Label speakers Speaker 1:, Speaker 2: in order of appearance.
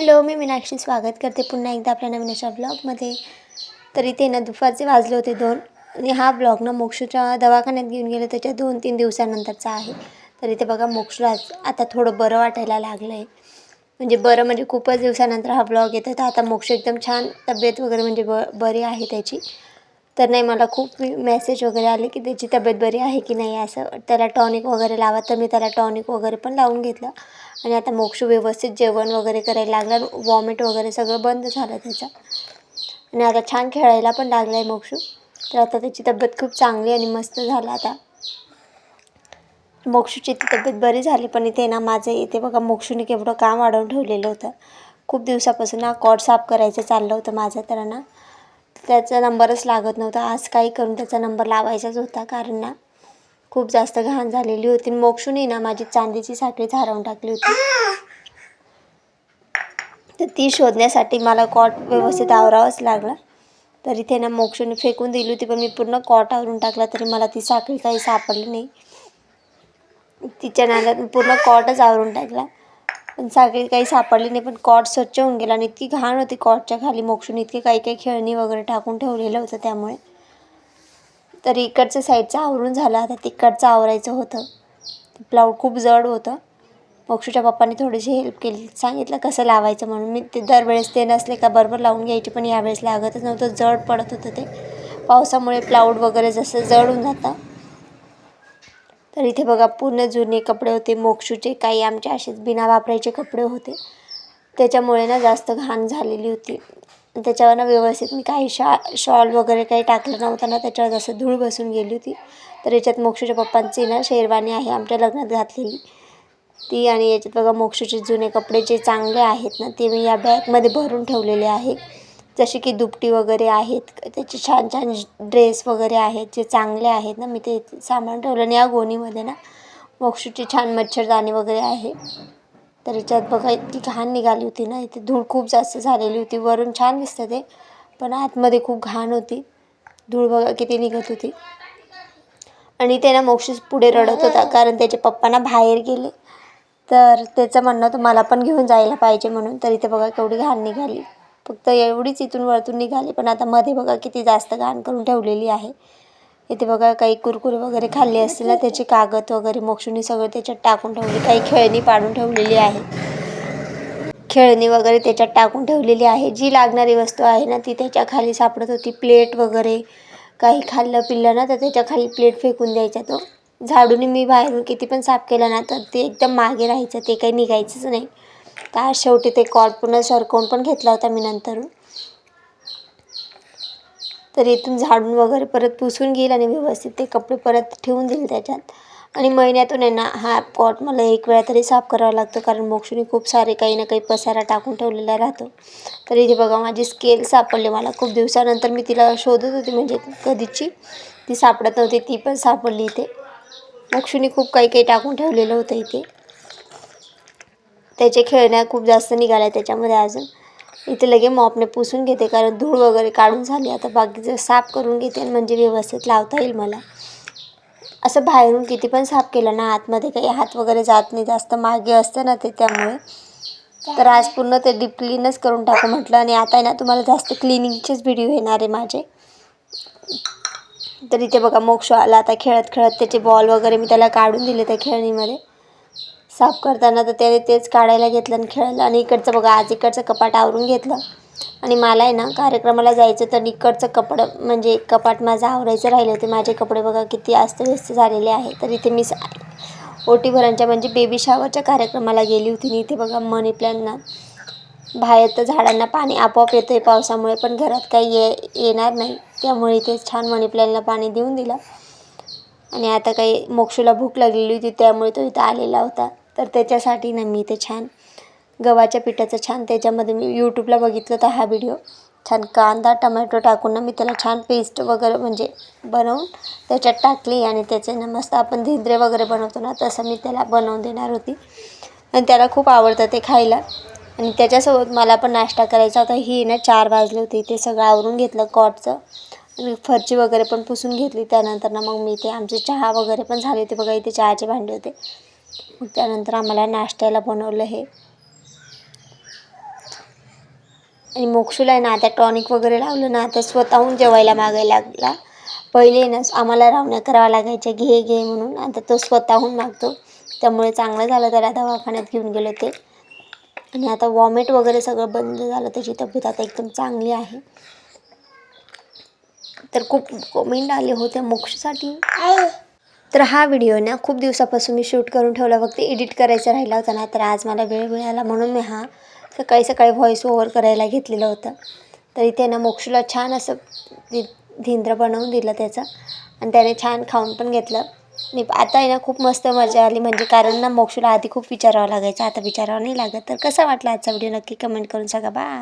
Speaker 1: Hello, मी मीनाक्षी स्वागत करते पुन्हा एकदा आपल्या नवीन अशा ब्लॉगमध्ये. तर इथे ना दुपारचे वाजले होते 2 आणि हा ब्लॉग ना मोक्षूच्या दवाखान्यात घेऊन गेले त्याच्या 2-3 दिवसानंतरचा आहे. तर इथे बघा मोक्षूला आता थोडं बरं वाटायला लागलं आहे. म्हणजे बरं म्हणजे खूपच दिवसानंतर हा ब्लॉग येतो. तर आता मोक्ष एकदम छान तब्येत वगैरे म्हणजे बरी आहे त्याची. तर नाही मला खूप मेसेज वगैरे आले की त्याची तब्येत बरी आहे की नाही असं. त्याला टॉनिक वगैरे लावा, तर मी त्याला टॉनिक वगैरे पण लावून घेतलं. आणि आता मोक्ष व्यवस्थित जेवण वगैरे करायला लागला. वॉमिट वगैरे सगळं बंद झालं त्याचं. आणि आता छान खेळायला पण लागला आहे मोक्ष. तर आता त्याची तब्येत खूप चांगली आणि मस्त झालं आता. मोक्षूची तब्येत बरी झाली. पण इथे ना माझं इथे बघा मोक्षूने केवढं काम वाढवून ठेवलेलं होतं. खूप दिवसापासून ना कॉट साफ करायचं चाललं होतं माझं. तर ना त्याचा नंबरच लागत नव्हता. आज काही करून त्याचा नंबर लावायचाच होता, कारण ना खूप जास्त घाण झालेली होती. मोक्षूने ना माझी चांदीची साखळीच हरवून टाकली होती. तर ती शोधण्यासाठी मला कॉट व्यवस्थित आवरावंच लागला. तर इथे ना मोक्षूने फेकून दिली होती, पण मी पूर्ण कॉट आवरून टाकला तरी मला ती साखळी काही सापडली नाही. तिच्या नादात पूर्ण कॉटच आवरून टाकला, पण साखळी काही सापडली नाही. पण कॉट स्वच्छ होऊन गेला आणि इतकी घाण होती कॉटच्या खाली. मोक्षूने इतके काही काही खेळणी वगैरे टाकून ठेवलेलं होतं त्यामुळे. तर इकडचं साईडचं आवरून झालं, आता तिकडचं आवरायचं होतं. प्लाऊड खूप जड होतं. मोक्षूच्या पप्पांनी थोडीशी हेल्प केली, सांगितलं कसं लावायचं म्हणून. मी ते दरवेळेस ते नसले का बरोबर लावून घ्यायची, पण यावेळेस लागतच नव्हतं, जड पडत होतं ते. पावसामुळे प्लाऊड वगैरे जसं जड होऊन जातं. तर इथे बघा पूर्ण जुने कपडे होते मोक्षूचे, काही आमचे असेच बिना वापरायचे कपडे होते. त्याच्यामुळे ना जास्त घाण झालेली होती. त्याच्यावर ना व्यवस्थित मी काही शॉल वगैरे काही टाकलं नव्हतं ना, त्याच्यावर जसं धूळ बसून गेली होती. तर याच्यात मोक्षूच्या पप्पांची ना शेरवानी आहे आमच्या लग्नात घातलेली ती. आणि याच्यात बघा मोक्षूचे जुने कपडे जे चांगले आहेत ना, ते मी या बॅगमध्ये भरून ठेवलेले आहे. जसे की दुपटी वगैरे आहेत, त्याचे छान छान ड्रेस वगैरे आहेत जे चांगले आहेत ना, मी ते सामान ठेवलं. आणि या गोणीमध्ये ना मोक्षूची छान मच्छरदाणी वगैरे आहे. तर याच्यात बघा इतकी घाण निघाली होती ना, इथे धूळ खूप जास्त झालेली होती. वरून छान दिसतं ते, पण आतमध्ये खूप घाण होती. धूळ बघा किती निघत होती. आणि ते ना मोक्ष पुढे रडत होता, कारण त्याचे पप्पा बाहेर गेले. तर त्याचं म्हणणं होतं मला पण घेऊन जायला पाहिजे म्हणून. तर इथे बघा केवढी घाण निघाली, फक्त एवढीच इथून वरतून निघाली. पण आता मध्ये बघा किती जास्त घाण करून ठेवलेली आहे. इथे बघा काही कुरकुरे वगैरे खाल्ले असतील ना, त्याचे कागद वगैरे मोक्षूने सगळं त्याच्यात टाकून ठेवले. काही खेळणी पाडून ठेवलेली आहे, खेळणी वगैरे त्याच्यात टाकून ठेवलेली आहे. जी लागणारी वस्तू आहे ना ती त्याच्या खाली सापडत होती. प्लेट वगैरे काही खाल्लं पिल्लं ना, तर त्याच्या खाली प्लेट फेकून द्यायचा तो. झाडूने मी बाहेरून किती पण साफ केलं ना, तर ते एकदम मागे राहायचं, ते काही निघायचंच नाही. तर आज शेवटी ते कॉट पुन्हा सरकवून पण घेतला होता मी नंतरून. तर इथून झाडून वगैरे परत पुसून घेईल आणि व्यवस्थित ते कपडे परत ठेवून देईल त्याच्यात. आणि महिन्यातून आहे ना हा कॉट मला एक वेळा तरी साफ करावा लागतो, कारण मोक्षूने खूप सारे काही ना काही पसारा टाकून ठेवलेला राहतो. तर इथे बघा माझी स्केल सापडली मला खूप दिवसानंतर. मी तिला शोधत होती, म्हणजे कधीची ती सापडत नव्हती, ती पण सापडली इथे. मोक्षूने खूप काही काही टाकून ठेवलेलं होतं इथे. त्याचे खेळण्या खूप जास्त निघाल्या त्याच्यामध्ये अजून. इथे लगे मॉपने पुसून घेते, कारण धूळ वगैरे काढून झाली. आता बाकीचं साफ करून घेते, म्हणजे व्यवस्थित लावता येईल मला. असं बाहेरून किती पण साफ केलं ना, आतमध्ये काही हात वगैरे जात नाही, जास्त मागे असतं ना ते, त्यामुळे. तर आज पूर्ण ते डीप क्लीनच करून टाकू म्हटलं. आणि आता आहे ना तुम्हाला जास्त क्लिनिंगचेच व्हिडिओ येणार आहे माझे. तर इथे बघा मोक्ष आला आता खेळत खेळत. त्याचे बॉल वगैरे मी त्याला काढून दिले त्या खेळणीमध्ये साफ करताना, तर त्याने तेच काढायला घेतलं आणि खेळलं. आणि इकडचं बघा आज इकडचं कपाट आवरून घेतलं. आणि मला आहे ना कार्यक्रमाला जायचं, तर इकडचं कपडं म्हणजे कपाट माझं आवरायचं राहिले होते. माझे कपडे बघा किती अस्तव्यस्त झालेले आहे. तर इथे मी ओटी भरांच्या म्हणजे बेबी शॉवरच्या कार्यक्रमाला गेली होती. आणि इथे बघा मनी प्लॅनना बाहेर तर झाडांना पाणी आपोआप येतं आहे पावसामुळे, पण घरात काही येणार नाही, त्यामुळे इथे छान मनी प्लॅनला पाणी देऊन दिलं. आणि आता काही मोक्षूला भूक लागलेली होती, त्यामुळे तो इथं आलेला होता. तर त्याच्यासाठी ना मी इथे छान गव्हाच्या पिठाचं छान त्याच्यामध्ये मी यूट्यूबला बघितलं तर हा व्हिडिओ. छान कांदा टमॅटो टाकून ना मी त्याला छान पेस्ट वगैरे म्हणजे बनवून त्याच्यात टाकली. आणि त्याचे ना मस्त आपण धिंद्रे वगैरे बनवतो ना, तसं मी त्याला बनवून देणार होती. आणि त्याला खूप आवडतं ते खायला. आणि त्याच्यासोबत मला पण नाश्ता करायचा होता. ही ना 4 वाजले होते. इथे सगळं आवरून घेतलं कॉटचं, आणि फरची वगैरे पण पुसून घेतली. त्यानंतर ना मग मी इथे आमचे चहा वगैरे पण झाले होते बघा, इथे चहाचे भांडे होते. मग त्यानंतर आम्हाला नाश्त्याला बनवलं हे. आणि मोक्षूला आहे ना आता टॉनिक वगैरे लावलं ना, आता स्वतःहून जेवायला मागायला लागला. पहिले ना आम्हाला रावण्या करावं लागायच्या, घे घे म्हणून. आता तो स्वतःहून मागतो. त्यामुळे चांगलं झालं त्याला दवाखान्यात घेऊन गेलो ते. आणि आता वॉमिट वगैरे सगळं बंद झालं. त्याची तब्येत आता एकदम चांगली आहे. तर खूप कमेंट आले होते मोक्षसाठी. तर हा व्हिडिओ ना खूप दिवसापासून मी शूट करून ठेवला, फक्त एडिट करायचा राहिला होता ना. तर आज मला वेळ मिळाला म्हणून मी हा सकाळी व्हॉईस ओव्हर करायला घेतलेलं होतं. तर इथे ना मोक्षूला छान असं धिंद्र बनवून दिलं त्याचं, आणि त्याने छान खाऊन पण घेतलं. आणि आता आहे ना खूप मस्त मजा आली, म्हणजे कारण ना मोक्षूला आधी खूप विचारावं लागायचं, आता विचारावं नाही लागत. तर कसा वाटला आजचा व्हिडिओ नक्की कमेंट करून सांगा. बाय.